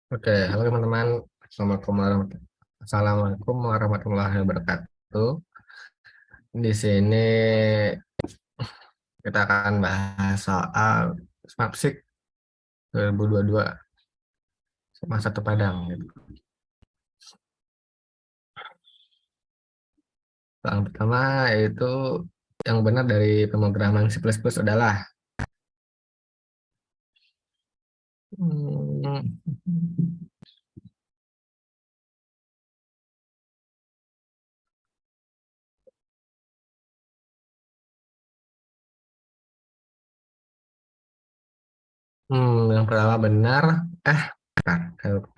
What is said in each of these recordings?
Oke, halo teman-teman. Assalamualaikum warahmatullahi wabarakatuh. Di sini kita akan bahas soal Smapsik 2022 sama satu Padang. Gitu. Yang pertama yaitu yang benar dari pemrograman C++ adalah hmm, yang pertama benar. Eh, bentar, saya lupa.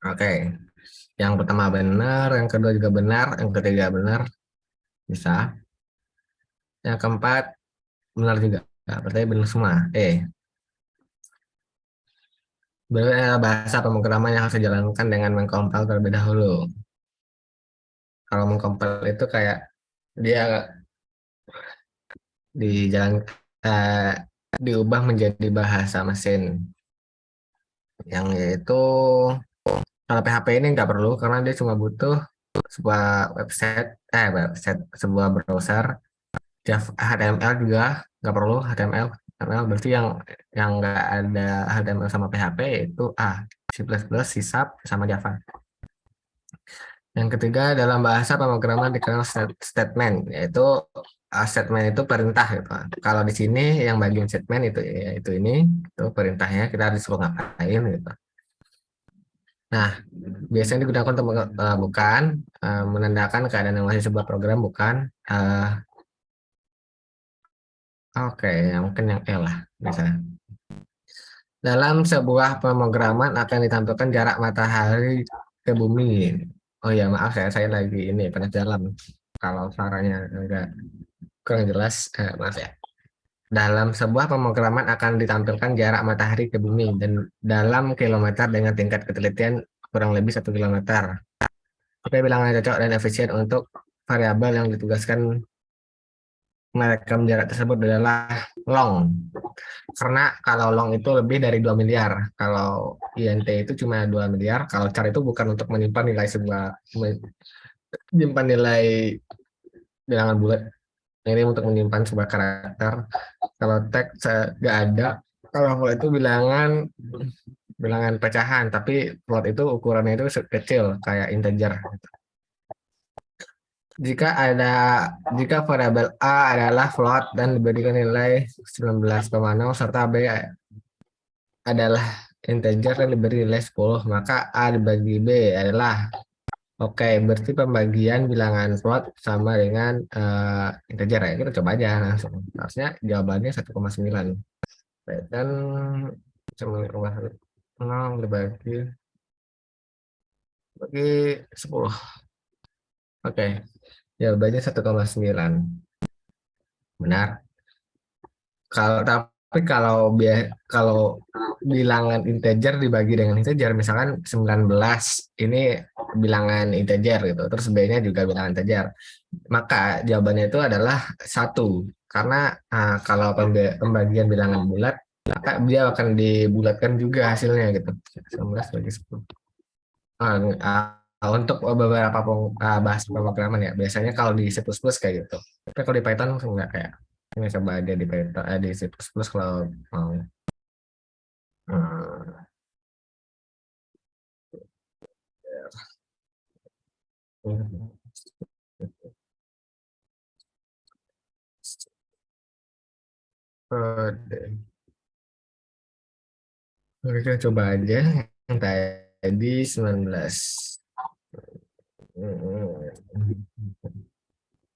Oke, yang pertama benar, yang kedua juga benar, yang ketiga benar, bisa. Yang keempat benar juga. Berarti benar semua. Bahasa pemrograman yang harus dijalankan dengan mengkompil terlebih dahulu. Kalau mengkompil itu kayak dia eh, diubah menjadi bahasa mesin, yang yaitu kalau PHP ini nggak perlu karena dia cuma butuh sebuah sebuah browser. HTML juga nggak perlu HTML. HTML berarti yang nggak ada HTML sama PHP itu C++, C Sharp sama Java. Yang ketiga dalam bahasa pemrograman dikenal statement, yaitu statement itu perintah gitu. Kalau di sini yang bagian statement itu yaitu ini itu perintahnya kita disuruh ngapain gitu. Nah, biasanya digunakan untuk bukan menandakan keadaan yang masih sebuah program bukan. eh, oke, mungkin yang E lah misalnya. Dalam sebuah pemrograman akan ditampilkan jarak matahari ke bumi. Oh ya, maaf saya lagi ini pada jalan. Kalau suaranya agak kurang jelas, maaf ya. Dalam sebuah pemrograman akan ditampilkan jarak matahari ke bumi dan dalam kilometer dengan tingkat ketelitian kurang lebih 1 kilometer. Oke, bilangan cocok dan efisien untuk variabel yang ditugaskan merekam jarak tersebut adalah long. Karena kalau long itu lebih dari 2 miliar. Kalau INT itu cuma 2 miliar. Kalau char itu bukan untuk menyimpan nilai bilangan bulat. Ini untuk menyimpan sebuah karakter. Kalau teks nggak ada. Kalau float itu bilangan pecahan, tapi float itu ukurannya itu kecil kayak integer. Jika ada jika variabel A adalah float dan diberikan nilai 19,0 serta B adalah integer dan diberi nilai 10, maka A dibagi B adalah oke, berarti pembagian bilangan float sama dengan integer ya. Kita coba aja langsung. Harusnya jawabannya 1,9. Dan 9,0 dibagi bagi 10. Oke, jawabannya 1,9. Benar. Kalau bilangan integer dibagi dengan integer, misalkan 19 ini bilangan integer gitu, terus B-nya juga bilangan integer, maka jawabannya itu adalah 1. Karena kalau pembagian bilangan bulat, maka dia akan dibulatkan juga hasilnya gitu. 19 bagi 10. Untuk beberapa bahasa pemrograman ya, biasanya kalau di C++ kayak gitu. Tapi kalau di Python enggak kayak ini coba aja di Python, di C++ kalau mau. Hmm, Oke, kita coba aja yang tadi 19.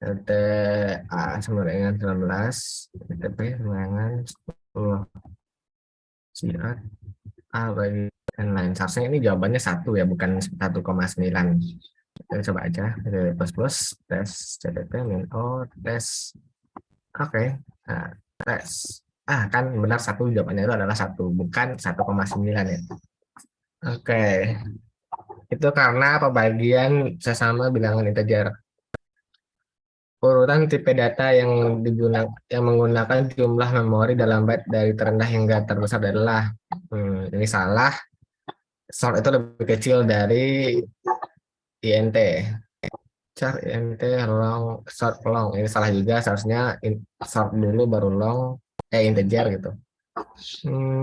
LTA sama dengan 19, TP sama dengan 10 sirat A bagi dan lain. Seharusnya ini jawabannya 1 ya, bukan 1,9. Kita coba aja. Plus plus tes CTP min O tes. Oke. Nah, tes. Kan benar 1, jawabannya itu adalah 1, bukan 1,9 ya. Oke. Itu karena pembagian sesama bilangan integer. Urutan tipe data yang menggunakan jumlah memori dalam byte dari terendah hingga terbesar adalah ini salah. Sort itu lebih kecil dari int. Char int long sort long ini salah juga, seharusnya sort dulu baru long integer gitu. Hmm,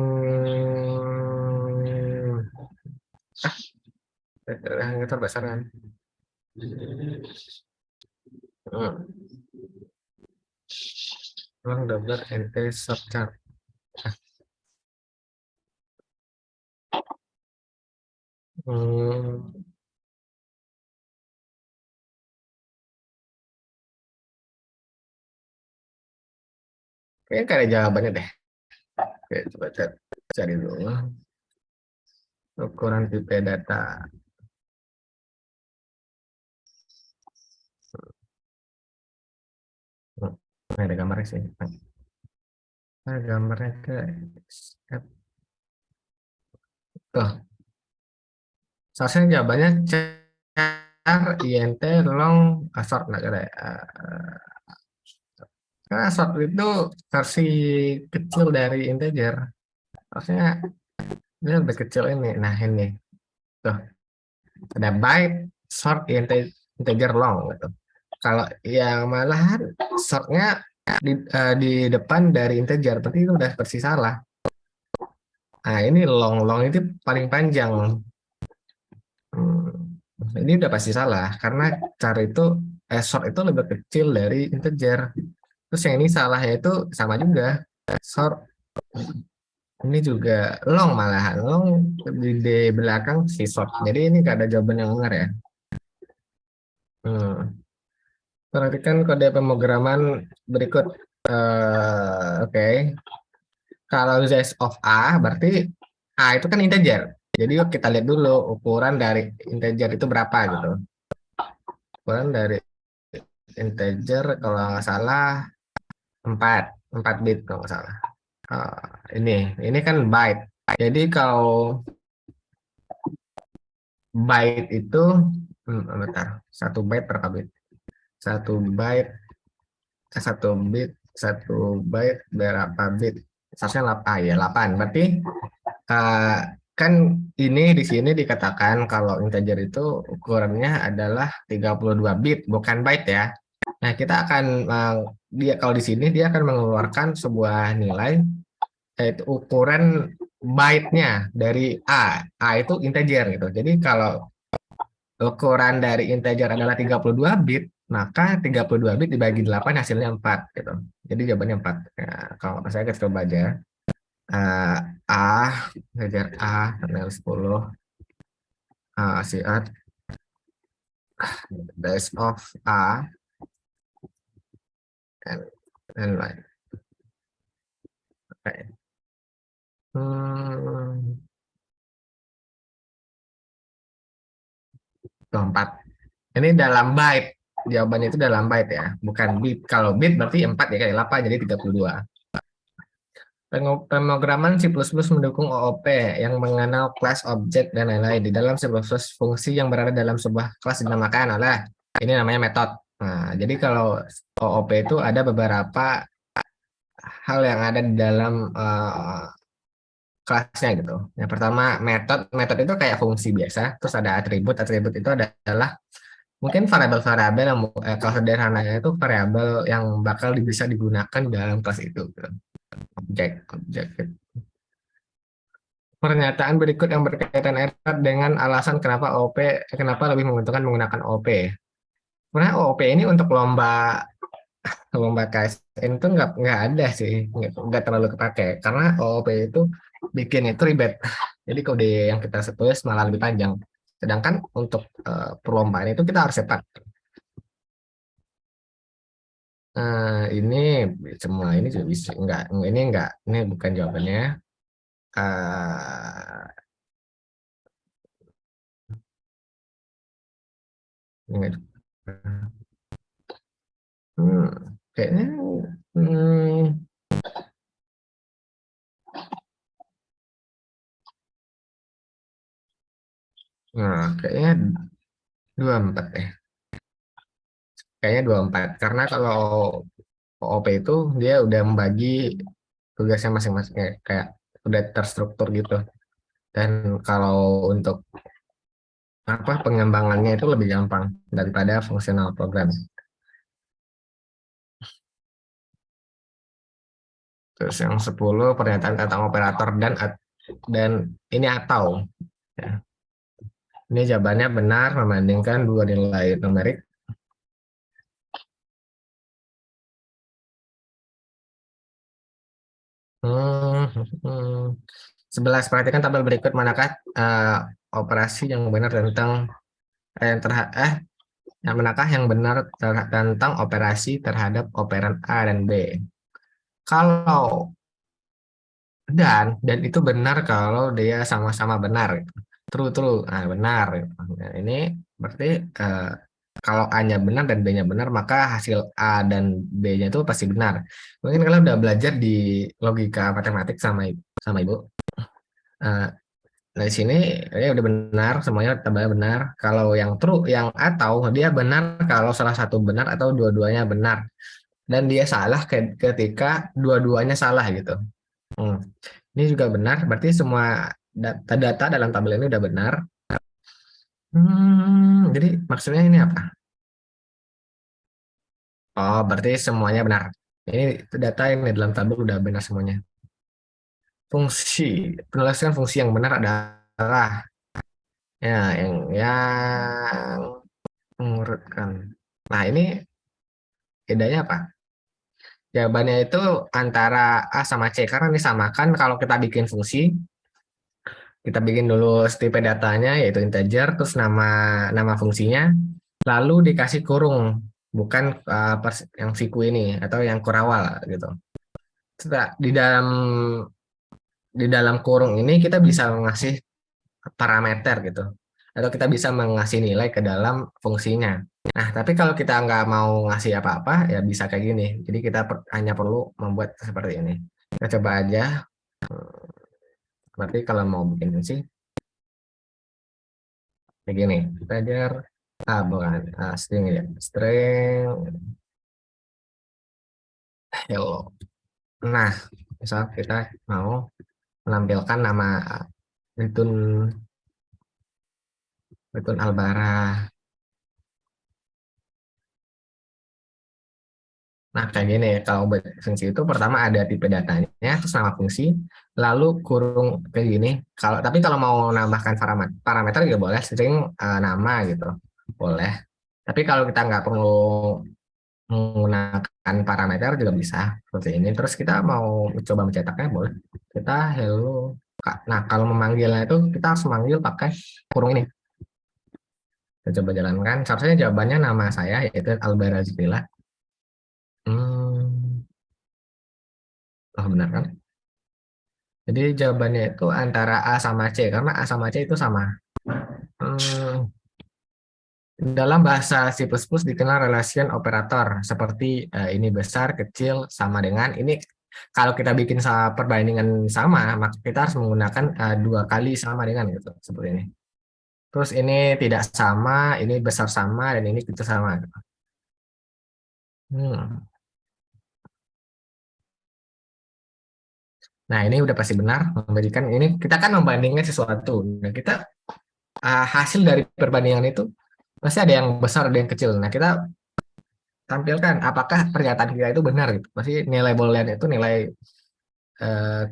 hanya terbesar kan. Hmm, long double int sort char. Hmm, kayaknya gak ada jawabannya deh. Oke, coba cari dulu. Ukuran tipe data. Hmm, ini ada gambarnya sih. Nah, gambarnya ke tuh. Seharusnya jawabannya char int long sort nggak ada. Karena sort itu versi kecil dari integer. Harusnya ini lebih kecil ini. Nah ini tuh ada byte sort integer long gitu. Kalau yang malahan sortnya di depan dari integer, berarti itu udah versi salah. Nah ini long long itu paling panjang. Ini udah pasti salah karena char itu sort itu lebih kecil dari integer. Terus yang ini salah yaitu sama juga sort ini juga long malahan long di belakang si sort. Jadi ini gak ada jawaban yang benar ya. Hmm. Perhatikan kode pemrograman berikut. Oke. Kalau z of a berarti a itu kan integer. Jadi yuk kita lihat dulu ukuran dari integer itu berapa gitu. Ukuran dari integer kalau nggak salah 4 4 bit kalau nggak salah. Ini kan byte. Jadi kalau byte itu bentar, satu byte berapa bit? Satu byte satu byte berapa bit? Seharusnya 8 ya 8. Berarti eh, kan ini di sini dikatakan kalau integer itu ukurannya adalah 32 bit bukan byte ya. Nah, kita akan dia kalau di sini dia akan mengeluarkan sebuah nilai yaitu ukuran byte-nya dari A. A itu integer gitu. Jadi kalau ukuran dari integer adalah 32 bit, maka 32 bit dibagi 8 hasilnya 4 gitu. Jadi jawabannya 4. Ya, kalau saya coba aja. Eh, A, integer A, tanggal 10, si A, base of A, and like. Oke. Hmm, 4. Ini dalam byte. Jawabannya itu dalam byte ya, bukan bit. Kalau bit berarti 4 ya kali 8 jadi 32. Pemrograman C++ mendukung OOP yang mengenal kelas, objek, dan lain-lain. Di dalam C++, fungsi yang berada dalam sebuah kelas dinamakan oleh ini namanya metode. Nah, jadi kalau OOP itu ada beberapa hal yang ada di dalam kelasnya gitu. Yang pertama metode, metode itu kayak fungsi biasa. Terus ada atribut, atribut itu adalah mungkin variabel-variabel yang kalau sederhananya itu variabel yang bakal bisa digunakan dalam kelas itu. Gitu. Objek, objek. Gitu. Pernyataan berikut yang berkaitan erat dengan alasan kenapa lebih menguntungkan menggunakan OP. Sebenarnya OP ini untuk lomba lomba KSN itu nggak ada sih, nggak terlalu kepake karena OOP itu bikin itu ribet. Jadi kode yang kita tulis malah lebih panjang. Sedangkan untuk perlombaan itu kita harus cepat. Ini semua ini juga bisa enggak ini bukan jawabannya. Eh, ini enggak. Kayaknya hmm, Nah, kayaknya 24 ya. Kayaknya 24. Karena kalau OOP itu dia udah membagi tugasnya masing-masing kayak udah terstruktur gitu. Dan kalau untuk apa pengembangannya itu lebih gampang daripada fungsional program. Terus yang 10 pernyataan tentang operator dan ini atau ya. Ini jawabannya benar membandingkan dua nilai numerik. Hmm, hmm. 11 perhatikan tabel berikut manakah operasi yang benar tentang yang terhadap yang manakah yang benar tentang operasi terhadap operan A dan B. Kalau dan itu benar kalau dia sama-sama benar gitu. True true, nah, benar gitu. Nah, ini berarti eh, kalau A-nya benar dan B-nya benar maka hasil A dan B-nya itu pasti benar. Mungkin kalian udah belajar di logika matematik sama ibu. Eh, nah di sini ya udah benar semuanya tabelnya benar. Kalau yang true yang atau dia benar kalau salah satu benar atau dua-duanya benar dan dia salah ketika dua-duanya salah gitu. Hmm. Ini juga benar, berarti semua data-data dalam tabel ini udah benar. Jadi maksudnya ini apa? Oh, berarti semuanya benar. Ini data yang di dalam tabel udah benar semuanya. Fungsi, penulisan fungsi yang benar adalah ya yang mengurutkan. Nah, ini bedanya apa? Jawabannya itu antara A sama C karena ini sama kan kalau kita bikin fungsi, kita bikin dulu tipe datanya yaitu integer, terus nama nama fungsinya, lalu dikasih kurung, bukan yang siku ini atau yang kurawal gitu. Di dalam kurung ini kita bisa mengasih parameter gitu, atau kita bisa mengasih nilai ke dalam fungsinya. Nah, tapi kalau kita nggak mau ngasih apa-apa, ya bisa kayak gini. Jadi kita hanya perlu membuat seperti ini. Kita coba aja. Berarti kalau mau bikin fungsi, kayak gini. Integer, bukan, string ya. String hello. Nah, misal kita mau menampilkan nama Ritun Ritun Albara. Nah, kayak gini ya, kalau fungsi itu pertama ada tipe datanya, terus nama fungsi, lalu kurung kayak gini. Tapi kalau mau menambahkan parameter juga boleh, string nama gitu, boleh. Tapi kalau kita nggak perlu menggunakan parameter juga bisa seperti ini. Terus kita mau coba mencetaknya boleh. Kita hello Kak. Nah, kalau memanggilnya itu kita harus memanggil pakai kurung ini. Kita coba jalankan. Seharusnya jawabannya nama saya yaitu Albara Zubila. Hmm, oh benar kan? Jadi jawabannya itu antara A sama C karena A sama C itu sama. Hmm, dalam bahasa C++ dikenal relation operator seperti ini besar, kecil, sama dengan ini. Kalau kita bikin perbandingan sama, maka kita harus menggunakan dua kali sama dengan gitu, seperti ini. Terus ini tidak sama, ini besar sama, dan ini kecil sama. Gitu. Hmm. Nah ini udah pasti benar memberikan ini kita kan membandingkan sesuatu. Nah kita hasil dari perbandingan itu pasti ada yang besar, ada yang kecil. Nah kita tampilkan apakah pernyataan kita itu benar gitu. Pasti nilai boolean itu nilai eh,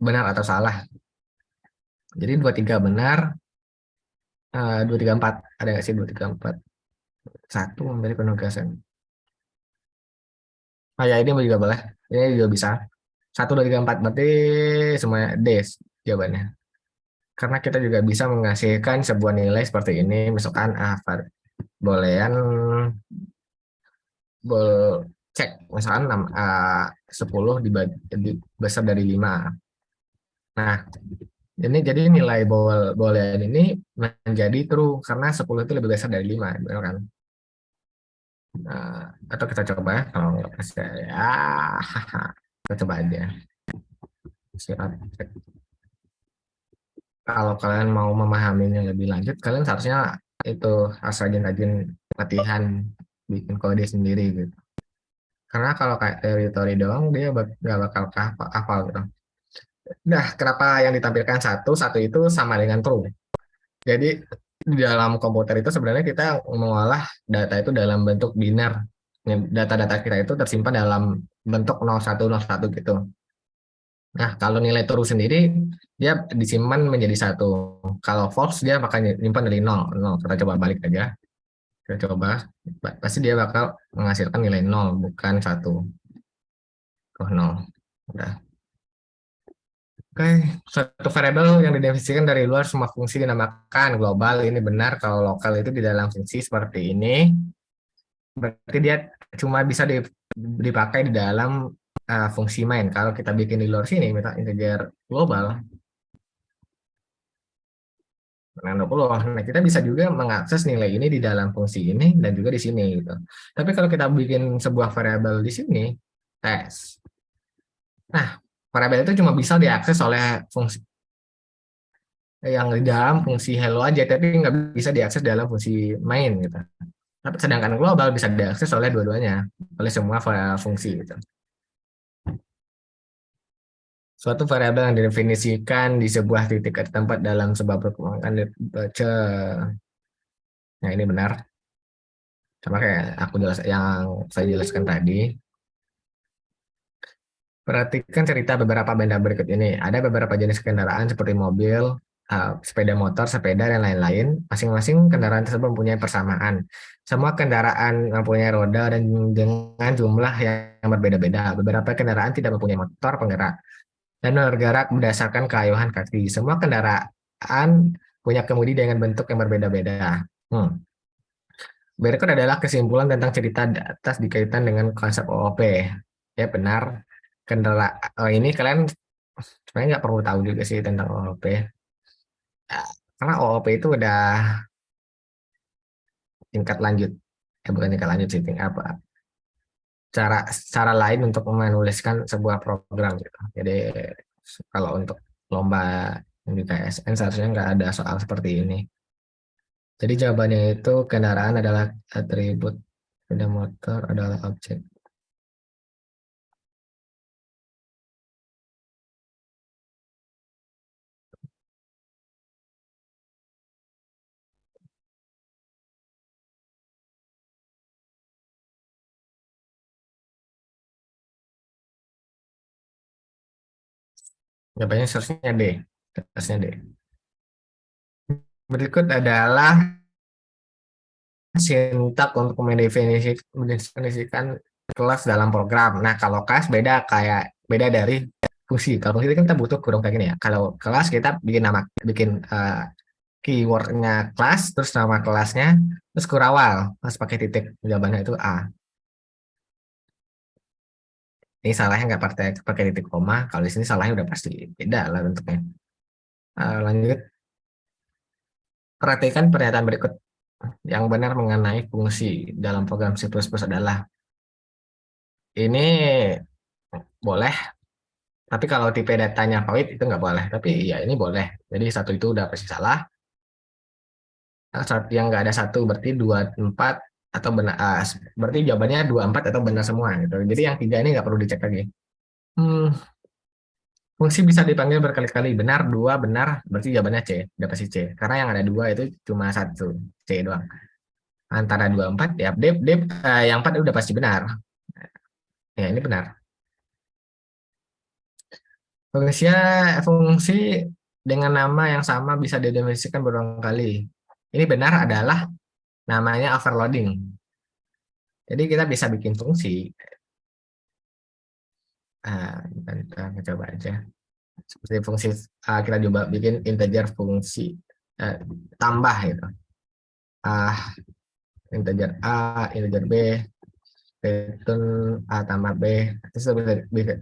benar atau salah. Jadi 23 benar, 234 ada nggak sih 234 satu memberi penugasan. Oh ya ini juga boleh, ini juga bisa. 1 2 3 4 berarti semuanya D jawabannya. Karena kita juga bisa menghasilkan sebuah nilai seperti ini, misalkan boolean bol cek misalkan 10 besar dari 5. Nah, ini jadi nilai boolean ini menjadi true karena 10 itu lebih besar dari 5, benar kan? Nah, atau kita coba kalau nggak percaya, kita coba aja. Siap. kalau kalian mau memahaminya lebih lanjut, kalian seharusnya itu harus rajin-rajin latihan bikin kode sendiri gitu. Karena kalau kayak teori-teori doang dia nggak bakal hafal gitu. Nah, kenapa yang ditampilkan satu satu itu sama dengan true? Jadi di dalam komputer itu sebenarnya kita mengolah data itu dalam bentuk biner. Data-data kita itu tersimpan dalam bentuk 0101 gitu. Nah, kalau nilai true sendiri, dia disimpan menjadi satu. Kalau false, dia bakal nyimpan dari nol. Nol. Kita coba balik aja. Kita coba, pasti dia bakal menghasilkan nilai nol, bukan satu. Oh, nol. Udah. Oke, suatu variabel yang didefinisikan dari luar semua fungsi dinamakan global. Ini benar kalau lokal itu di dalam fungsi seperti ini. Berarti dia cuma bisa dipakai di dalam fungsi main. Kalau kita bikin di luar sini, misalnya integer global, nah, 20. Nah, kita bisa juga mengakses nilai ini di dalam fungsi ini dan juga di sini gitu. Tapi kalau kita bikin sebuah variabel di sini, tes. Nah, variabel itu cuma bisa diakses oleh fungsi yang di dalam fungsi hello aja, tapi nggak bisa diakses dalam fungsi main gitu. Tapi sedangkan global bisa diakses oleh dua-duanya, oleh semua fungsi gitu. Suatu variabel yang didefinisikan di sebuah titik atau tempat dalam sebuah perkembangan dibaca. Nah, ini benar. Sama kayak yang saya jelaskan tadi. Perhatikan cerita beberapa benda berikut ini. Ada beberapa jenis kendaraan seperti mobil, sepeda motor, sepeda, dan lain-lain. Masing-masing kendaraan tersebut mempunyai persamaan. Semua kendaraan mempunyai roda dan dengan jumlah yang berbeda-beda. Beberapa kendaraan tidak mempunyai motor penggerak dan bergerak berdasarkan keayuhan kaki. Semua kendaraan punya kemudi dengan bentuk yang berbeda-beda. Berikut adalah kesimpulan tentang cerita di atas dikaitan dengan konsep OOP. Ya benar, ini kalian sebenarnya nggak perlu tahu juga sih tentang OOP. Ya, karena OOP itu udah tingkat lanjut. Bukan tingkat lanjut sih, tingkat apa? Cara lain untuk menuliskan sebuah program gitu. Jadi kalau untuk lomba di KSN seharusnya nggak ada soal seperti ini. Jadi jawabannya itu kendaraan adalah atribut, sepeda motor adalah objek. Jawabannya seharusnya D. Seharusnya D. Berikut adalah sintak untuk mendefinisikan kelas dalam program. Nah, kalau kelas beda dari fungsi. Kalau fungsi itu kan kita butuh kurung kayak gini ya. Kalau kelas kita bikin keywordnya kelas, terus nama kelasnya, terus kurawal, terus pakai titik. Jawabannya itu A. Ini salahnya nggak pakai titik koma. Kalau di sini salahnya udah pasti beda lah bentuknya. Lanjut, perhatikan pernyataan berikut. Yang benar mengenai fungsi dalam program C++ adalah ini boleh, tapi kalau tipe datanya void itu nggak boleh. Tapi ya ini boleh. Jadi satu itu udah pasti salah. Saat yang nggak ada satu berarti dua empat atau benar. Berarti jawabannya dua empat atau benar semua gitu. Jadi yang tiga ini nggak perlu dicek lagi. Hmm, Fungsi bisa dipanggil berkali-kali. Benar, dua, benar. Berarti jawabannya C. Udah pasti C. Karena yang ada dua itu cuma satu. C doang. Antara dua empat, ya. Yang empat udah pasti benar. Ya, ini benar. Fungsi dengan nama yang sama bisa didefinisikan berulang kali. Ini benar adalah namanya overloading. Jadi kita bisa bikin fungsi. Kita coba aja. Seperti fungsi kita coba bikin integer fungsi tambah gitu. Integer A, integer B, return A tambah B. Terus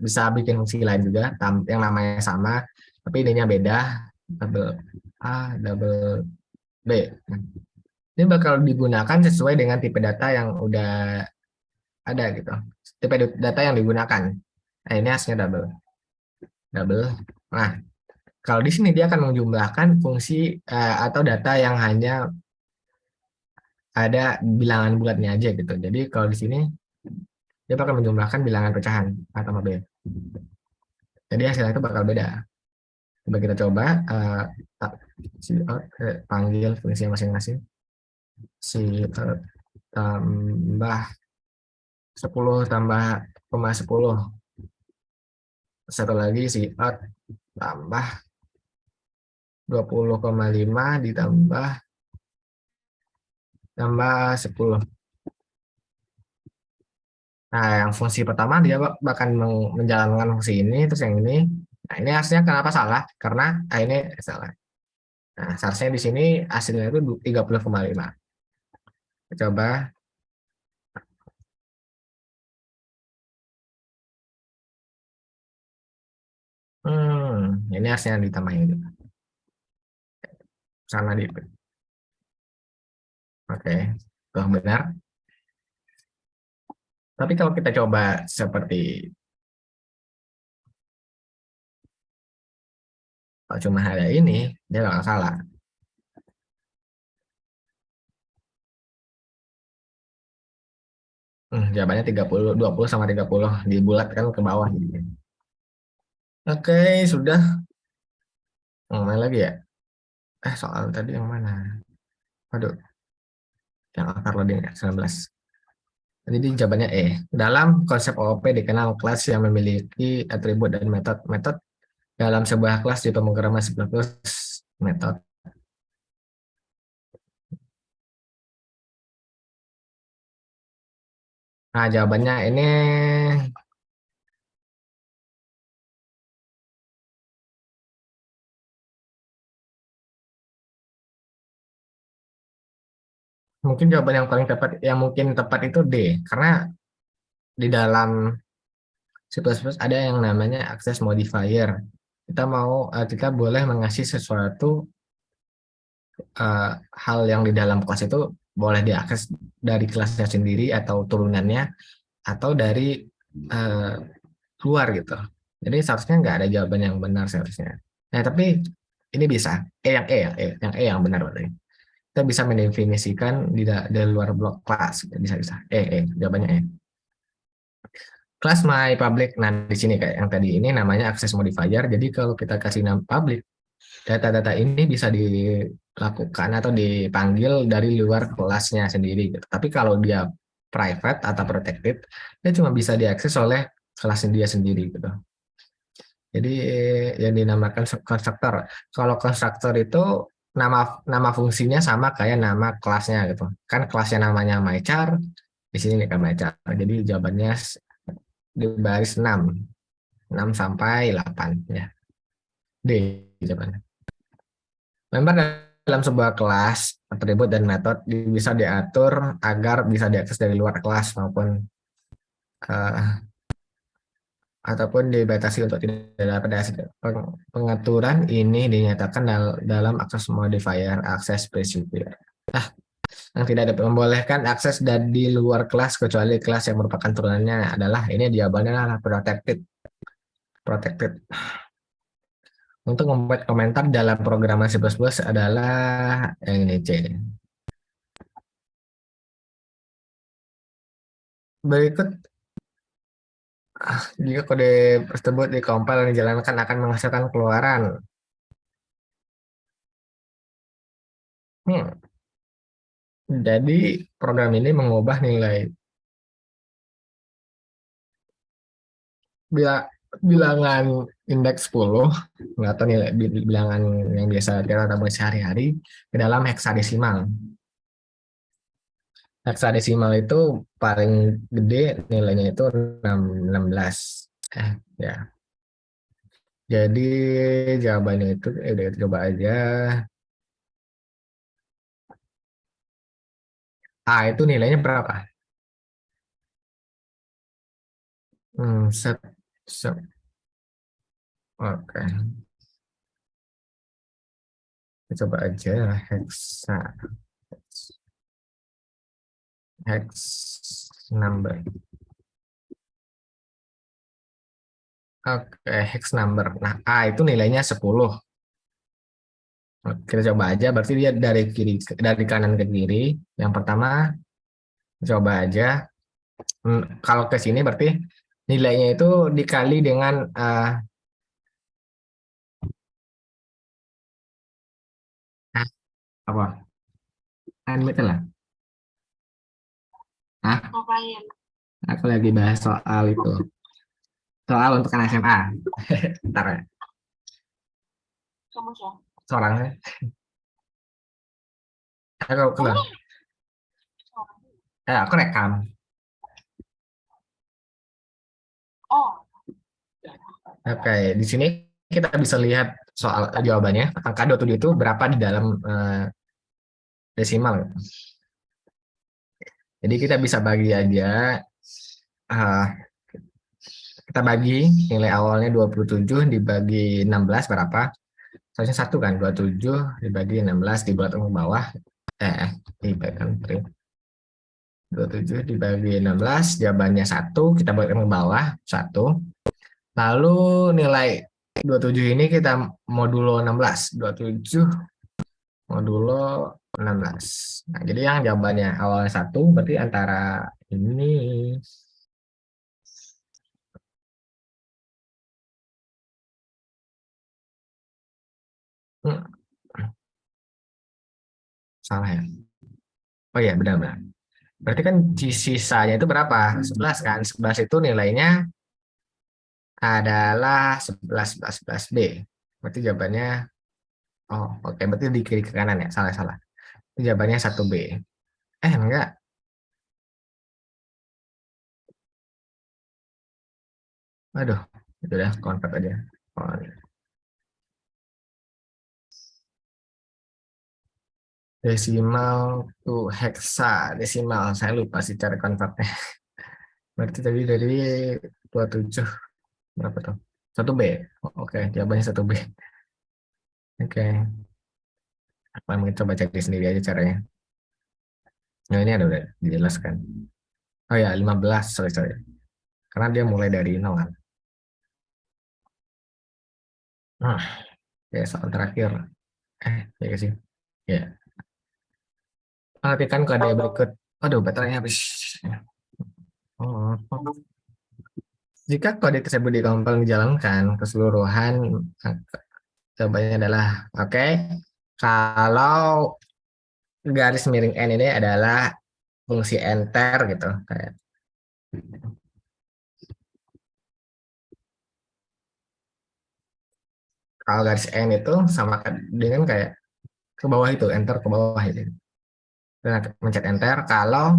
bisa bikin fungsi lain juga yang namanya sama, tapi ininya beda. Double A, double B. Ini bakal digunakan sesuai dengan tipe data yang udah ada gitu. Tipe data yang digunakan. Nah, ini hasilnya double. Double. Nah, Kalau di sini dia akan menjumlahkan fungsi atau data yang hanya ada bilangan bulatnya aja gitu. Jadi kalau di sini dia bakal menjumlahkan bilangan pecahan A tambah B. Jadi hasilnya itu bakal beda. Coba kita coba si panggil fungsi masing-masing. Si tambah 10 tambah koma 10. Satu lagi si out tambah 20,5 ditambah tambah 10. Nah, yang fungsi pertama dia bahkan menjalankan fungsi ini, terus yang ini. Nah, ini hasilnya kenapa salah? Karena ini salah. Nah, seharusnya di sini hasilnya itu 30,5. Coba. Ini hasilnya ditambahin juga. Sana di. Oke, tuh benar. Tapi kalau kita coba seperti kalau cuma ada ini, dia nggak salah. Jawabannya 30, 20 sama 30 dibulatkan ke bawah. Gitu. Oke, sudah. Main lagi ya? Soal tadi yang mana? Aduh, yang akar loading ya, 19. Jadi jawabannya E. Dalam konsep OOP dikenal kelas yang memiliki atribut dan metode. Metode dalam sebuah kelas di pemrograman C++ metode. Nah, jawabannya ini mungkin jawaban yang paling tepat, yang mungkin tepat itu D. Karena di dalam C++ ada yang namanya access modifier. Kita boleh mengasih sesuatu hal yang di dalam kelas itu boleh diakses dari kelasnya sendiri atau turunannya atau dari uh, luar gitu. Jadi seharusnya nggak ada jawaban yang benar seharusnya. Nah tapi ini bisa yang E yang benar berarti. Kita bisa mendefinisikan di luar blok kelas, bisa bisa. Jawabannya E. Kelas my public, nah di sini kayak yang tadi ini namanya access modifier. Jadi kalau kita kasih nama public, data-data ini bisa dilakukan atau dipanggil dari luar kelasnya sendiri gitu. Tapi kalau dia private atau protected, dia cuma bisa diakses oleh kelasnya dia sendiri gitu. Jadi yang dinamakan konstruktor. Kalau konstruktor itu nama nama fungsinya sama kayak nama kelasnya gitu. Kan kelasnya namanya mychar, di sini kan mychar. Jadi jawabannya di baris 6, 6 sampai 8 ya. D jawabannya. Member dalam sebuah kelas, atribut dan metode bisa diatur agar bisa diakses dari luar kelas maupun uh, ataupun dibatasi untuk tidak dapat hasil. Pengaturan ini dinyatakan dalam akses modifier akses specifier. Yang tidak dapat membolehkan akses dari luar kelas kecuali kelas yang merupakan turunannya adalah ini jawabannya adalah protected. Protected. Untuk membuat komentar dalam program C++ adalah yang ini C. Berikut jika kode tersebut dikompil dan dijalankan akan menghasilkan keluaran. Hmm. Jadi program ini mengubah nilai bila bilangan indeks 10 atau nilai bilangan yang biasa kita temui sehari-hari ke dalam heksadesimal. Heksadesimal itu paling gede nilainya itu 16. Ya. Jadi jawabannya itu udah coba aja. Itu nilainya berapa? Set, set. Oke, kita coba aja hexa hex number. Oke, hex number. Nah, A itu nilainya 10. Kita coba aja, berarti dia dari kanan ke kiri. Yang pertama, coba aja. Kalau ke sini berarti nilainya itu dikali dengan apa? Unlimited lah. Ah, Ngapain? aku lagi bahas soal itu. Soal untuk anak SMA. Ntar ya. Kamu siapa? Soalnya, aku Kamu keluar. nih? Aku rekam. Oh, Oke, di sini kita bisa lihat soal jawabannya. Angka 27 itu berapa di dalam desimal. Jadi kita bisa bagi aja. eh, kita bagi nilai awalnya 27 dibagi 16 berapa? Soalnya satu kan, 27 dibagi 16 dibuat ke bawah. Dibagi kan, 27 dibagi 16, jawabannya satu, kita buat ke bawah, satu. Lalu nilai 27 ini kita modulo 16, 27 modulo 16. Nah, jadi yang jawabannya awalnya satu, berarti antara ini. Hmm, salah ya? Oh iya, benar-benar. Berarti kan sisanya itu berapa? 11 kan? 11 itu nilainya adalah 11, 11, 11B. Berarti jawabannya, oh oke, berarti di kiri ke kanan ya? Salah-salah. Itu jawabannya 1B. Enggak. Aduh, itu udah convert aja. Oh, desimal to hexa. Desimal, saya lupa sih cara convertnya. Berarti tadi dari 27, berapa tuh? 1B. Oh, oke, jawabannya 1B. Oke, apa mungkin coba cek sendiri aja caranya. Nah, ini ada udah dijelaskan. Oh ya, 15, sorry, sorry. Karena dia mulai dari 0 kan. Nah, ya soal terakhir. Ya sih. Ya. Perhatikan kode berikut. Aduh, baterainya habis. Oh. Jika kode tersebut dikompil dijalankan keseluruhan, jawabannya adalah oke. Okay. Kalau garis miring n ini adalah fungsi enter gitu. Kayak kalau garis n itu sama dengan kayak ke bawah itu, enter ke bawah itu. Dan mencet enter. Kalau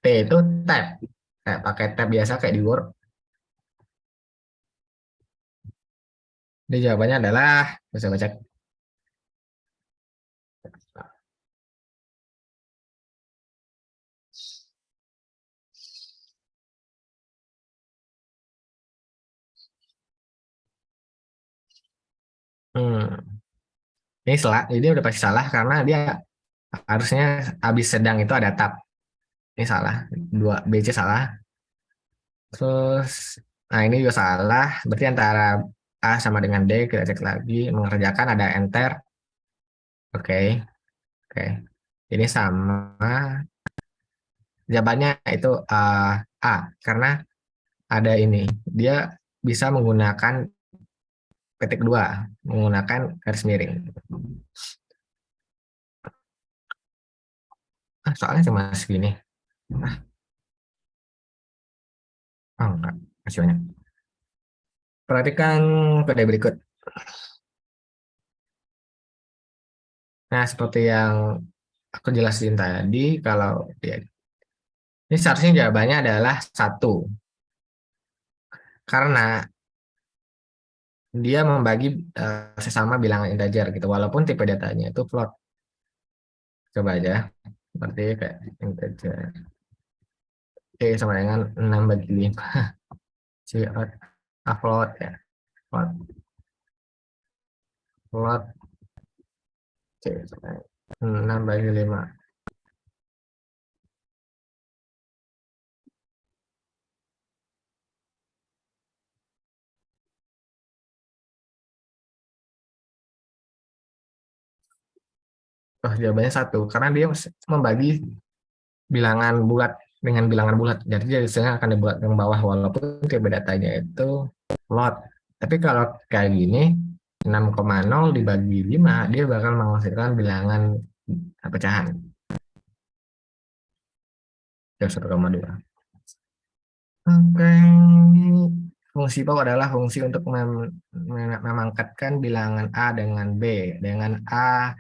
T itu tab, kayak pakai tab biasa kayak di Word. Jadi jawabannya adalah bisa baca. Hmm. Ini salah, jadi udah pasti salah karena dia harusnya habis sedang itu ada tab. Ini salah, dua BC salah. Terus, nah ini juga salah. Berarti antara A sama dengan D kita cek lagi. Mengerjakan ada enter. Oke, oke. Ini sama. Jawabannya itu A karena ada ini. Dia bisa menggunakan petik dua, menggunakan garis miring. Soalnya cuma segini. Ah, oh enggak, masih banyak. Perhatikan kode berikut. Nah, seperti yang aku jelasin tadi, kalau dia ini seharusnya jawabannya adalah satu, karena dia membagi sesama bilangan integer gitu, walaupun tipe datanya itu float. Coba aja, berarti kayak integer. Oke, sama dengan 6 bagi 5. Float, float ya, float, float, oke, 6 bagi 5. Oh, jawabannya satu, karena dia membagi bilangan bulat dengan bilangan bulat. Jadi dia biasanya akan dibuat yang bawah walaupun tipe datanya itu lot. Tapi kalau kayak gini 6,0 dibagi 5 dia bakal menghasilkan bilangan pecahan. Yang 1,2. Oke. Fungsi pau adalah fungsi untuk memangkatkan bilangan A dengan B. Dengan A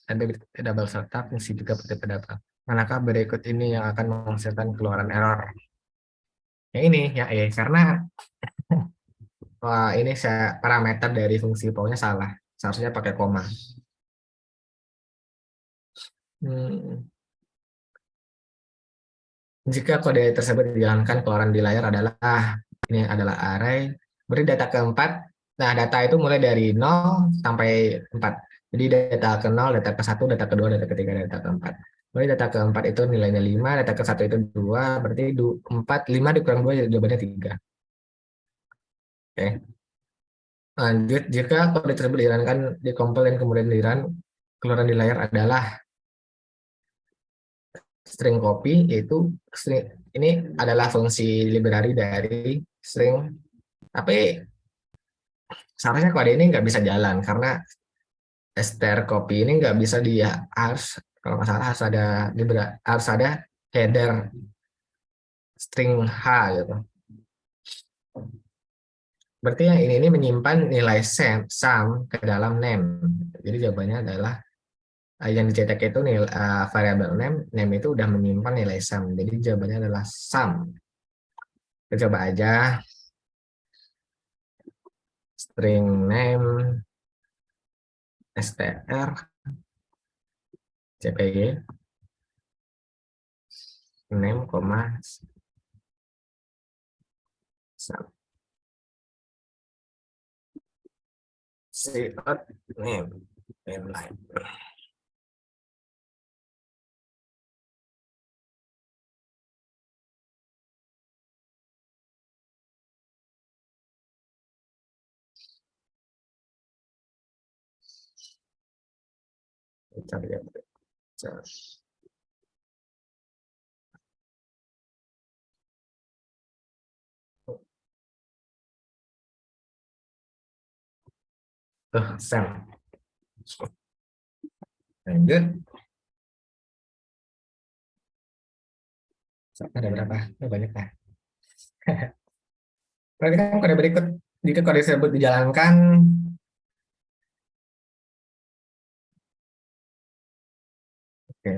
dan B tidak berserta fungsi juga berdapat. Manakah berikut ini yang akan menghasilkan keluaran error? Yang ini ya karena wah, ini saya parameter dari fungsi pau-nya salah. Seharusnya pakai koma. Hmm. Jika kode tersebut dijalankan, keluaran di layar adalah ini adalah array. Beri data keempat. Nah, data itu mulai dari 0 sampai 4. Jadi data ke 0, data ke 1, data kedua, data ketiga, data keempat. Berarti data keempat itu nilainya 5, data ke 1 itu 2, berarti 4, 5 dikurang 2 jawabannya 3. Oke. Lanjut, jika kode tersebut dijalankan, dikompil dan kemudian dirun, keluaran di layar adalah string copy, yaitu string, ini adalah fungsi library dari string, tapi seharusnya kode ini nggak bisa jalan karena str copy ini nggak bisa dia harus, kalau nggak salah harus ada header string h gitu. Berarti yang ini menyimpan nilai sum ke dalam name. Jadi jawabannya adalah yang dicetak itu nilai variabel name itu udah menyimpan nilai sum. Jadi jawabannya adalah sum. Kita coba aja string name str cpg name, sum. Out name line. Kita lihat. Tuh, sum. Lanjut. Ada berapa? Oh, banyak lah. Perhatikan kode berikut. Jika kode tersebut dijalankan, oke.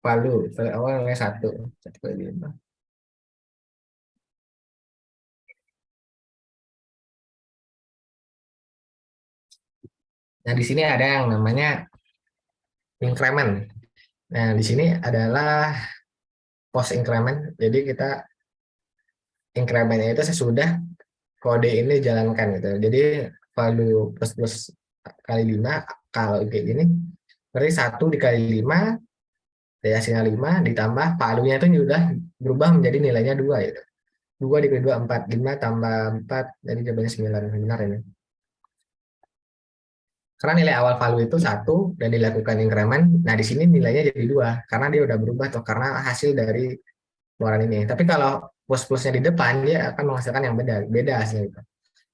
Palu, awal nilai 1,5. Nah, di sini ada yang namanya increment. Nah, di sini adalah post increment. Jadi kita incrementnya itu sesudah kode ini dijalankan gitu. Jadi value plus plus kali 5 kalau kayak gini berarti 1 dikali 5 dari hasilnya 5 ditambah palunya itu sudah berubah menjadi nilainya 2 gitu. 2 dikali 2 4, 5 tambah 4 jadi jawabannya 9. Benar ini. Karena nilai awal value itu 1 dan dilakukan increment, nah di sini nilainya jadi 2 karena dia udah berubah tuh karena hasil dari keluaran ini. Tapi kalau plus-plusnya di depan dia akan menghasilkan yang beda hasilnya itu.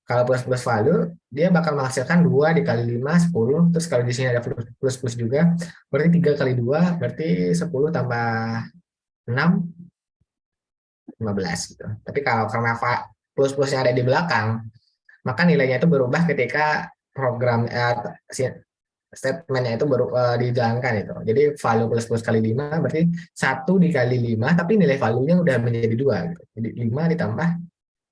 Kalau plus-plus value dia bakal menghasilkan 2 dikali 5 10, terus kalau di sini ada plus-plus juga berarti 3 kali 2 berarti 10 tambah 6 15 gitu. Tapi kalau karena plus-plusnya ada di belakang, maka nilainya itu berubah ketika program statementnya itu baru dijalankan itu. Jadi value plus plus kali 5 berarti 1 dikali 5 tapi nilai value-nya udah menjadi 2 gitu. Jadi 5 ditambah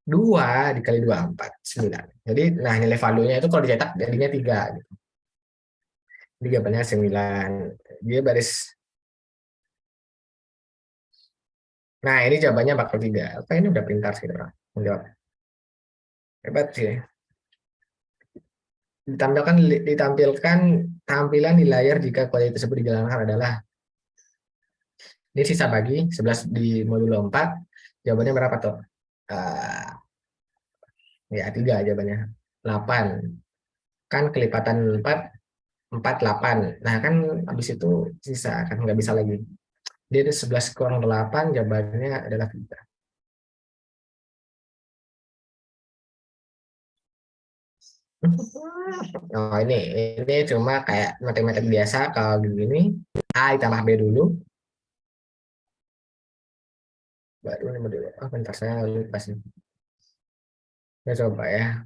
2 dikali 2 4 9. Jadi nah nilai value-nya itu kalau dicetak jadinya 3 gitu. Jadi jawabannya 9. Dia baris. Nah, ini jawabannya bakal 3. Oke, ini udah pintar sih orang menjawab. Hebat sih. Ditampilkan tampilan di layar jika kode tersebut dijalankan adalah ini sisa bagi 11 di modulo 4. Jawabannya berapa tuh? Uh, Ya, 3 jawabannya. 8. Kan kelipatan 4, 4, 8. Nah, kan habis itu sisa, kan nggak bisa lagi. Jadi 11 kurang 8, jawabannya adalah 3. Oh, ini cuma kayak matematik biasa. Kalau begini, A ditambah B dulu, baru ini dulu. Oh, bentar, saya lupa sih. Kita coba ya.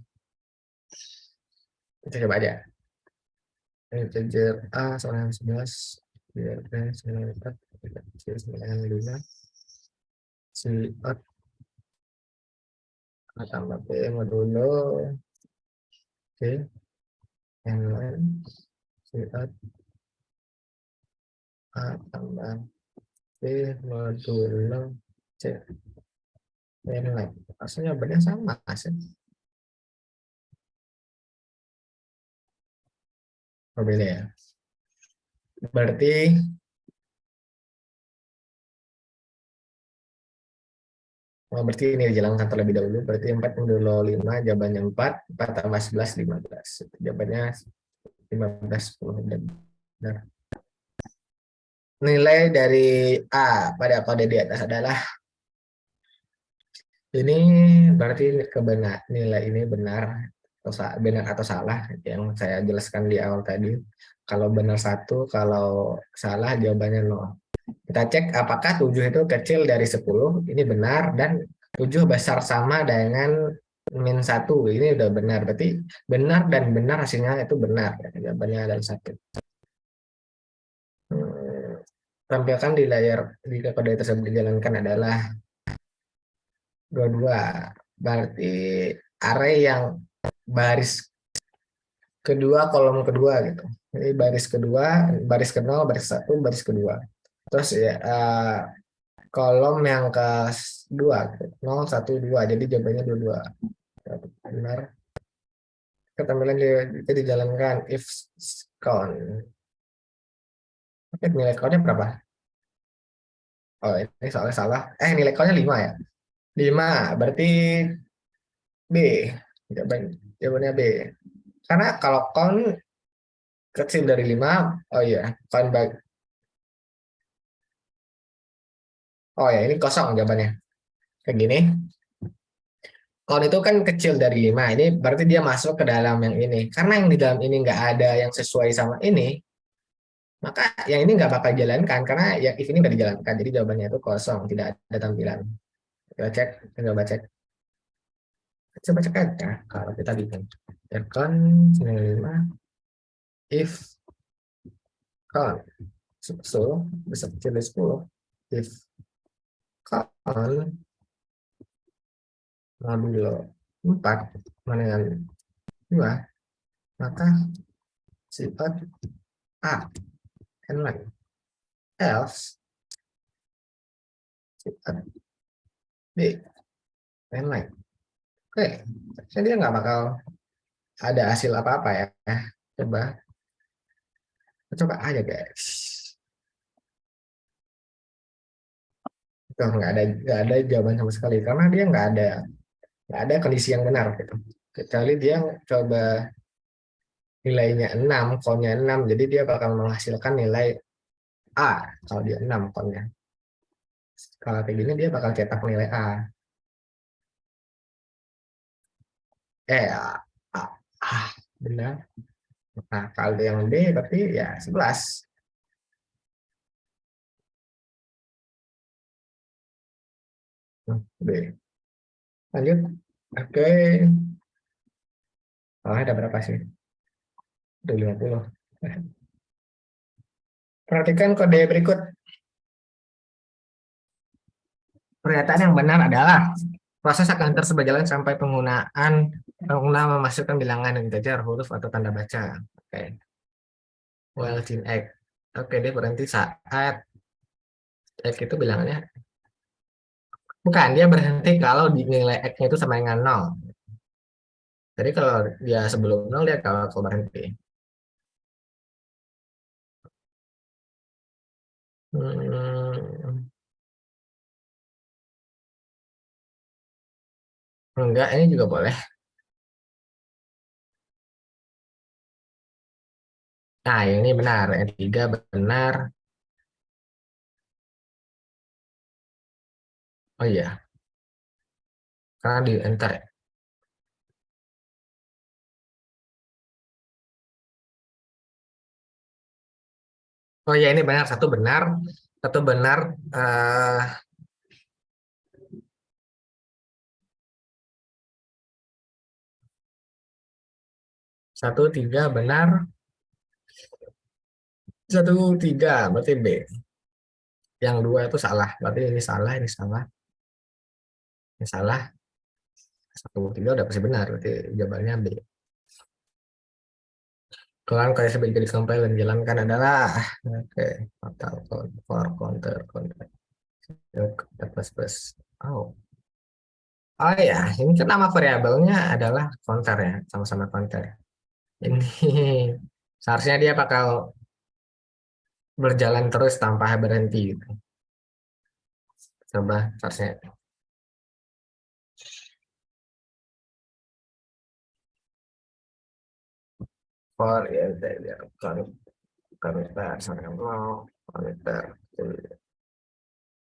Kita coba aja. Integer A sama 11, biar B 94, C 95, C out A tambah B modulo, C yang lain, C out A tambah B modulo, C yang lain. Maksudnya benar sama sih. Oh, beda ya. Berarti berarti ini dijalankan terlebih dahulu. Berarti 4 modulo 5, jawabannya 4. 4 tambah 11, 15. Jawabannya 15, 10. Benar. Nilai dari A pada kode di atas adalah ini, berarti kebenar nilai ini benar atau benar atau salah yang saya jelaskan di awal tadi. Kalau benar 1, kalau salah jawabannya 0. Kita cek apakah 7 itu kecil dari 10. Ini benar, dan 7 besar sama dengan min 1. Ini udah benar. Berarti benar dan benar hasilnya itu benar. Jawabannya adalah 1. Tampilkan di layar jika kode tersebut dijalankan adalah 22. Berarti array yang baris kedua, kolom kedua gitu. Jadi baris kedua, baris ke 0, baris 1, baris kedua. Terus ya kolom yang ke 2, 0, 1, 2. Jadi jawabannya 22. Benar. Ketampilan itu dijalankan if count. Oke, nilai countnya berapa? Oh, ini soalnya salah. Nilai countnya 5 ya. 5, berarti B. Jawabannya B. Karena kalau count kecil dari 5, oh iya, count by, oh ya, ini kosong jawabannya. Kayak gini. Count itu kan kecil dari 5. Ini berarti dia masuk ke dalam yang ini. Karena yang di dalam ini nggak ada yang sesuai sama ini, maka yang ini nggak bakal dijalankan. Karena ya if ini nggak dijalankan. Jadi jawabannya itu kosong, tidak ada tampilan. Kita cek, kita coba cek. Coba cek aja kalau kita bikin. Count 5 if count 10 bisa kecil dari 10. If count modulo 4 sama dengan 2, maka sifat A and lain. Else sifat B and lain. Oke, jadi dia nggak bakal ada hasil apa-apa ya. Coba aja guys. Itu nggak ada jawaban sama sekali karena dia nggak ada kondisi yang benar gitu. Kecuali dia coba nilainya 6, kolnya 6, jadi dia bakal menghasilkan nilai A kalau dia 6 kolnya. Kalau kayak gini dia bakal cetak nilai A. A, A, benar. Nah, kalau yang B berarti ya 11. B. Lanjut. Oke. Oh, ada berapa sih? Udah 50. Perhatikan kode berikut. Pernyataan yang benar adalah proses akan terus berjalan sampai pengguna memasukkan bilangan integer, huruf, atau tanda baca. Oke. While in X. Oke, dia berhenti saat X itu bilangannya. Bukan, dia berhenti kalau nilai X-nya itu sama dengan 0. Jadi kalau dia sebelum 0, dia kalau berhenti. Enggak, ini juga boleh. Nah, yang ini benar. Yang tiga benar. Oh iya, karena di enter ya. Oh iya, ini benar. Satu benar. Satu benar. eh satu tiga benar. Satu tiga berarti B. Yang dua itu salah. Berarti ini salah, ini salah, ini salah. Satu tiga udah pasti benar. Berarti jawabannya B. Kalau kayak sebagai jadi compile dan jalankan adalah oke, total for counter counter plus plus. Oh, oh ya, ini kan nama variabelnya adalah counter ya, sama-sama counter. Ini seharusnya dia bakal berjalan terus tanpa berhenti gitu. Coba seharusnya for ya counter sama mau counter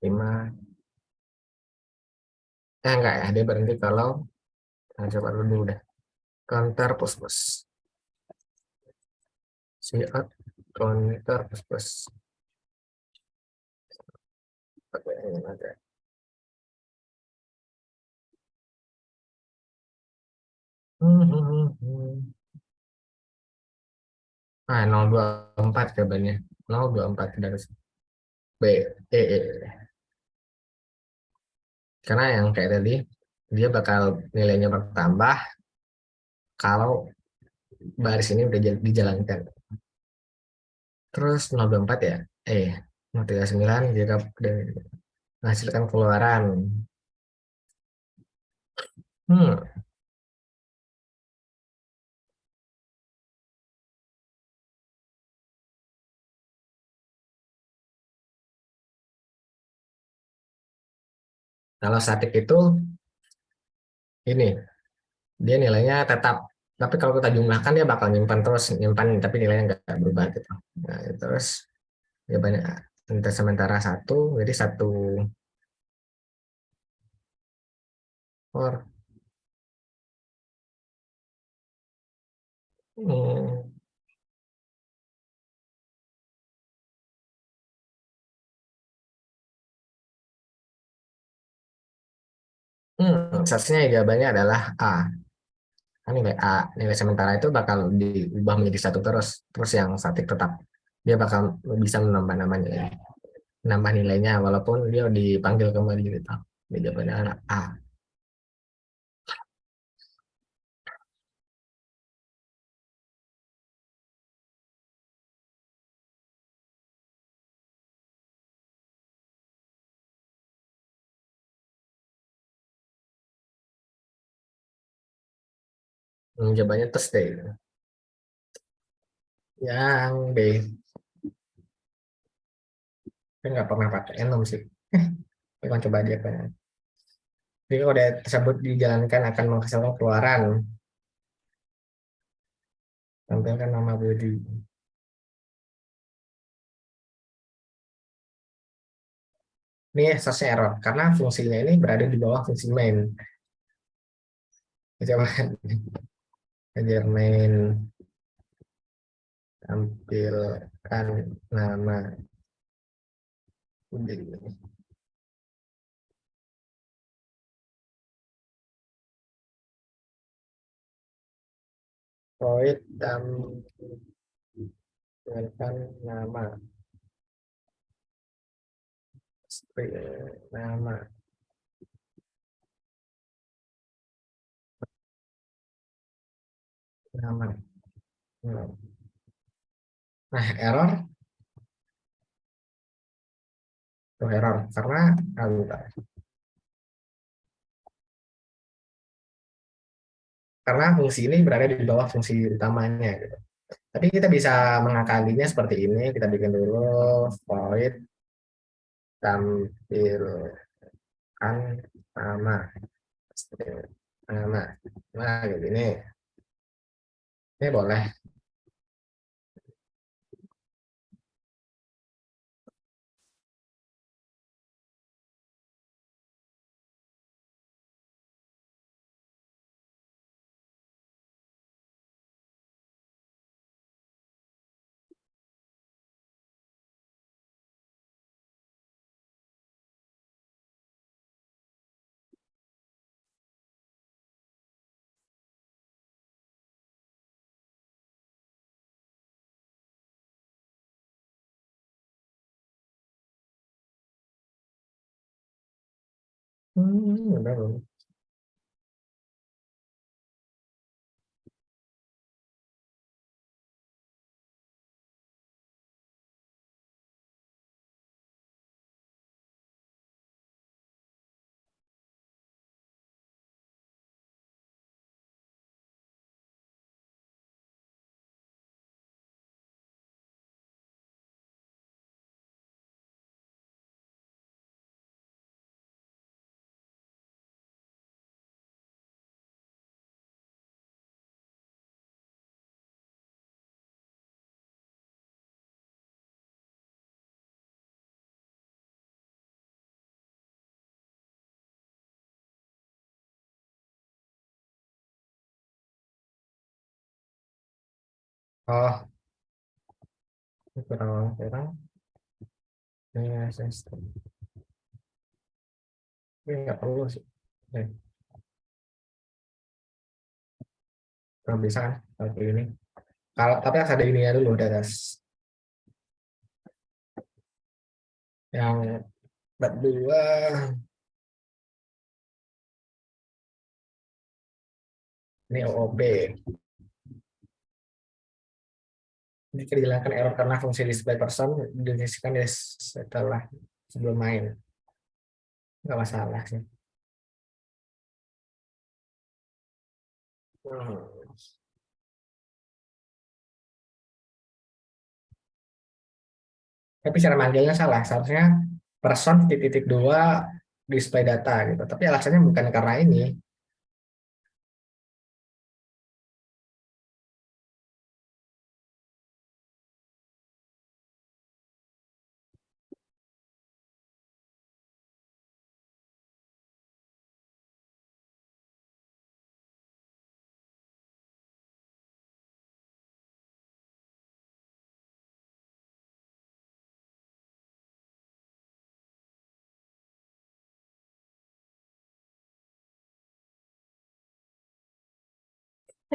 5. Enggak ya, dia berhenti kalau coba dulu deh. Counter plus plus. Si out counter plus plus. Oke, ini ada. Ah, 024 jawabannya. 024 dari B. E. Karena yang kayak tadi, dia bakal nilainya bertambah kalau baris ini udah dijalankan. Terus 024 ya. 039 jika menghasilkan keluaran. Hmm, kalau statik itu ini dia nilainya tetap. Tapi kalau kita jumlahkan dia bakal nyimpan terus, nyimpan tapi nilainya nggak berubah gitu. Nah, terus ya banyak untuk sementara satu, jadi satu for hmm, seharusnya jawabannya adalah A. Kan nilai A, nilai sementara itu bakal diubah menjadi satu terus. Terus yang statik tetap dia bakal bisa menambah namanya, nambah nilainya walaupun dia dipanggil kembali gitu. Dia jawabannya adalah A. Jawabannya terus deh. Yang B, saya nggak pernah pakai enum sih. Kita coba aja kan. Jadi kalau udah tersebut dijalankan akan menghasilkan keluaran. Tampilkan nama body. Ini seharusnya error karena fungsinya ini berada di bawah fungsi main. Coba ajar main tampilkan nama body. Void tampilkan nama nama nama. Nah, error karena karena fungsi ini berada di bawah fungsi utamanya gitu. Tapi kita bisa mengakalinya seperti ini. Kita bikin dulu void tampilkan nama nama. Nah, kayak gini. Ini boleh. Udah belum? Oh, ini kurang ya, sistem. Ini nggak perlu sih. Eh, Kalau bisa kan, kalau ini. Kalau tapi harus ada ininya dulu, data yang berdua. Ini OOB. Ini dihilangkan error karena fungsi display person didefinisikan setelah sebelum main. Nggak masalah sih. Hmm. Tapi cara manggilnya salah. Seharusnya person titik-titik dua display data gitu. Tapi alasannya bukan karena ini.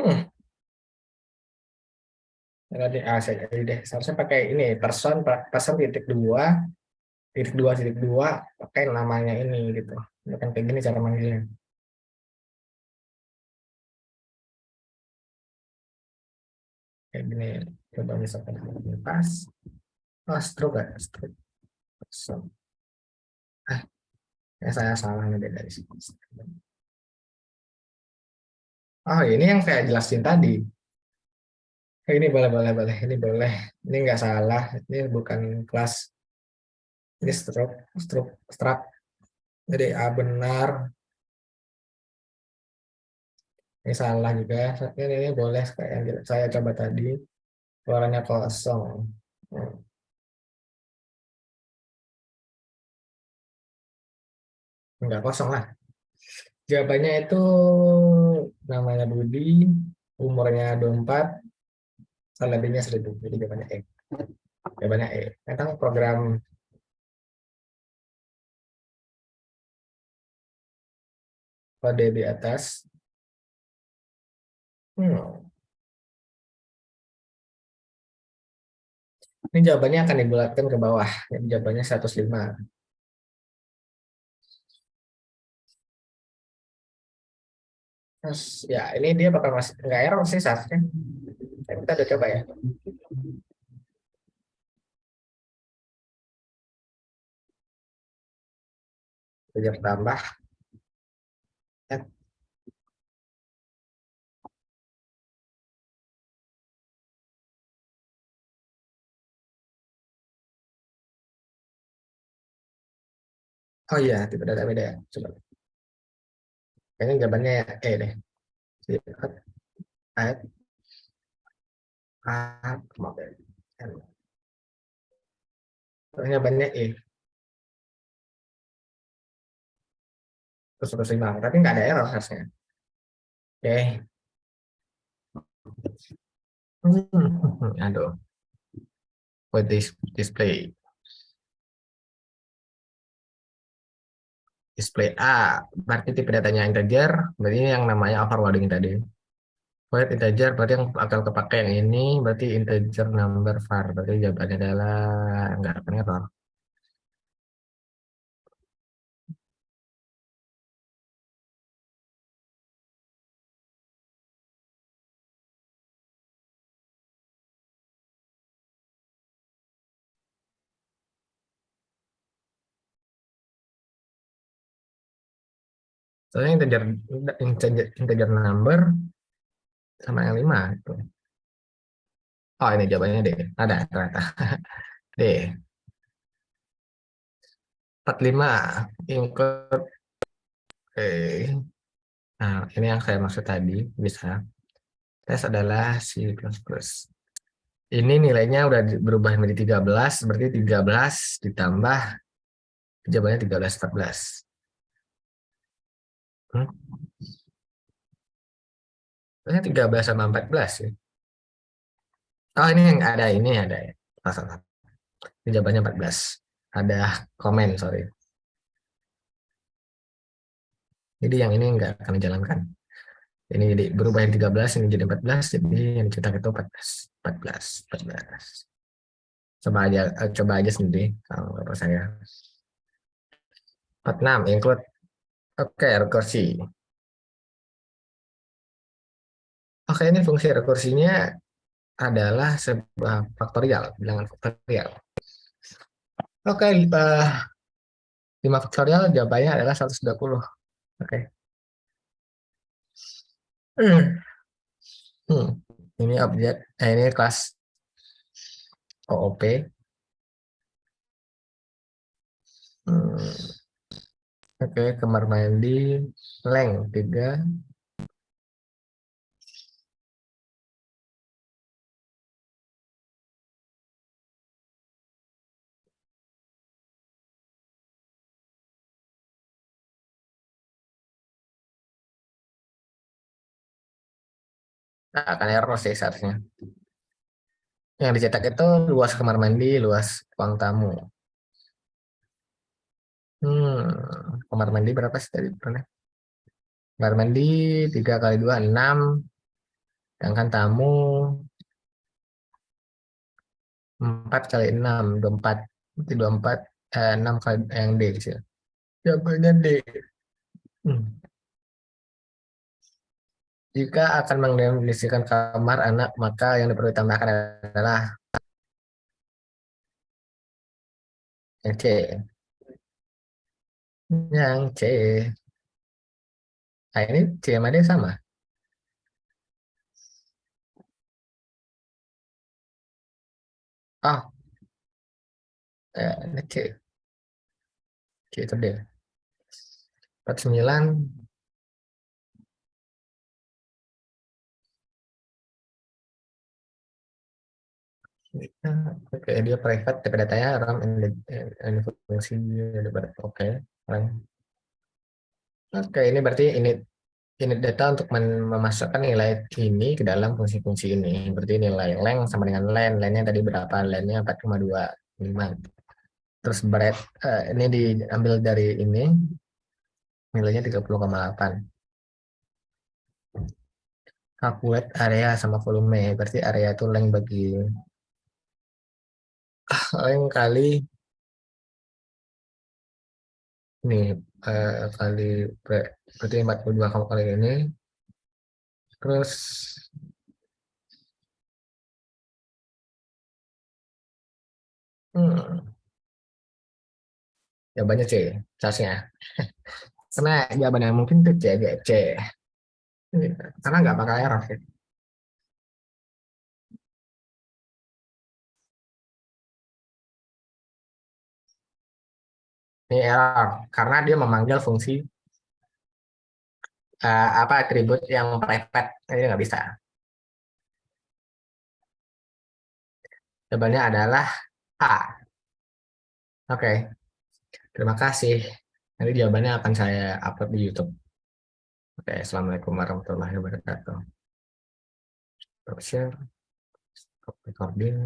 Hmm. Tadi saya jadi deh. Seharusnya pakai ini person titik dua titik dua pakai namanya ini gitu. Bukan kayak gini cara manggilnya. Kayak gini. Coba misalkan ini pas. Oh, stroke ya, stroke. Person. Ah, ya saya salah nih dari sini. Oh, ini yang saya jelasin tadi. Ini boleh, boleh, boleh. Ini boleh. Ini nggak salah. Ini bukan kelas. Ini struct. Jadi A benar. Ini salah juga. Ini boleh kayak yang saya coba tadi. Suaranya kosong. Hmm, Nggak kosong lah. Jawabannya itu namanya Budi. Umurnya 24. Salarinya 1.000. Jadi jawabannya E. Jawabannya E. Tentang program kode di atas. Hmm. Ini jawabannya akan dibulatkan ke bawah. Jadi jawabannya 105. Terus ya ini dia bakal masih nggak error sih seharusnya. Kita udah coba ya. Belajar tambah. Eh, Oh iya, tidak ada beda ya. Coba. Kayaknya jawabannya E deh. Sifat add add model. Terus jawabannya E. Terus terus lima. Tapi nggak ada error harusnya. Oke. Aduh. Buat display. Display A. Berarti tipe datanya integer. Berarti ini yang namanya overloading tadi. Void integer berarti yang akan kepakai yang ini. Berarti integer number var. Berarti jawabannya adalah nggak akan error. Soalnya integer number sama yang 5 gitu. Oh, ini jawabannya D. Ada ternyata. D. 45 include. Oke. Nah, ini yang saya maksud tadi. Bisa. Tes adalah C++. Ini nilainya udah berubah menjadi 13. Berarti 13 ditambah jawabannya 13, 14. Hmm? Ini 13 sama 14 ya. Oh, ini yang ada ini ada ya. Oh, salah. Ini jawabannya 14. Ada komen, sorry. Jadi yang ini nggak akan dijalankan. Ini jadi berubah yang 13, ini jadi 14, jadi yang dicetak itu 14. 14, 14. Coba aja sendiri kalau menurut saya. 46 include. Oke, rekursi. Oke, ini fungsi rekursinya adalah sebuah faktorial, bilangan faktorial. Oke, 5 faktorial jawabannya adalah 120. Oke. Hmm. Hmm. Ini objek, ini kelas OOP. Hmm. Oke, kamar mandi, leng 3. Nah, akan error sih seharusnya. Yang dicetak itu luas kamar mandi, luas ruang tamu. Kamar mandi berapa sih tadi? Kamar mandi 3 kali 2 6. Sedangkan tamu 4 kali 6 24. Berarti 24, 6 kali yang D kecil. Jawabannya D. Hmm. Jika akan mendefinisikan kamar anak, maka yang perlu ditambahkan adalah yang C. Yang C. Nah, ini C sama D sama. Oh, ini C. C itu D. 49. Oke, dia private, tapi datanya RAM and fungsi. Oke. Oke, ini berarti ini data untuk memasukkan nilai ini ke dalam fungsi-fungsi ini. Berarti nilai length sama dengan len. Lennya tadi berapa? Lennya 4,25. Terus berat, ini diambil dari ini, nilainya 30,8. Calculate area sama volume. Berarti area itu length bagi length kali ini, kali berarti 42 kali ini. Terus hmm, jawabannya C, seharusnya. Karena jawaban yang mungkin itu C, C. Karena nggak bakal error sih. Ini error karena dia memanggil fungsi apa atribut yang private, ini nggak bisa. Jawabannya adalah A. Oke, terima kasih. Nanti jawabannya akan saya upload di YouTube. Oke, assalamualaikum warahmatullahi wabarakatuh. Stop share, stop recording.